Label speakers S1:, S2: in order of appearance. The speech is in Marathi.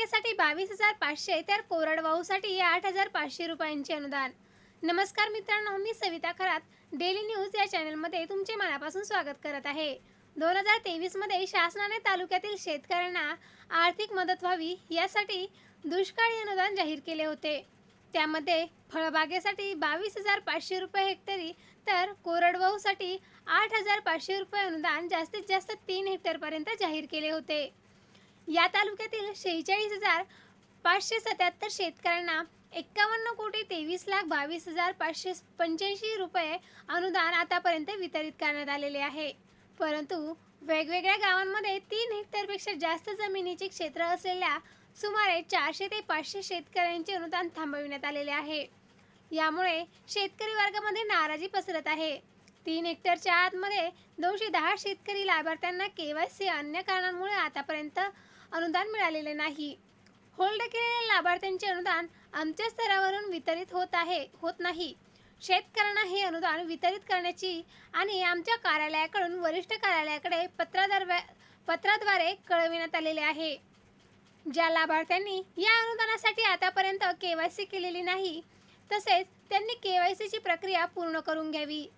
S1: फळबागेसाठी 22,500 तर कोरडवाहूसाठी 8,500 रुपयांचे अनुदान। नमस्कार मित्रांनो, मी सविता खरात डेली न्यूज या चॅनलमध्ये तुमचे मनापासून स्वागत करत आहे। 2023 मध्ये शासनाने तालुक्यातील शेतकऱ्यांना आर्थिक मदत व्हावी यासाठी दुष्काळी अनुदान जाहीर केले होते। त्यामध्ये फळबागेसाठी 22,500 रुपये हेक्टरी तर कोरडवाहूसाठी 8,500 रुपये अनुदान जास्तीत जास्त 3 हेक्टरपर्यंत जाहीर केले होते। या तालुक्यातील 46,577 शेतकऱ्यांना 51,23,22,585 रुपये अनुदान आतापर्यंत वितरित करण्यात आलेले आहे। परंतु वेगवेगळ्या गावांमध्ये 3 हेक्टरपेक्षा जास्त जमिनीचे क्षेत्र असलेल्या सुमारे 400 ते 500 शेतकऱ्यांचे अनुदान थांबविण्यात आलेले आहे। यामुळे शेतकरी वर्गामध्ये नाराजी पसरत आहे। 3 हेक्टरच्या आतमध्ये 210 शेतकरी लाभार्थ्यांना केवायसी अन्य कारणांमुळे आतापर्यंत अनुदान मिळालेले नाही। होल्ड केलेल्या लाभार्थ्यांचे अनुदान आमच्या स्तरावरून वितरित होत नाही। शेतकऱ्यांना हे अनुदान वितरित करण्याची आणि आमच्या कार्यालयाकडून वरिष्ठ कार्यालयाकडे पत्राद्वारे कळविण्यात आलेले आहे। ज्या लाभार्थ्यांनी या अनुदानासाठी आतापर्यंत केवायसी केलेली नाही तसेच त्यांनी केवायसीची प्रक्रिया पूर्ण करून घ्यावी।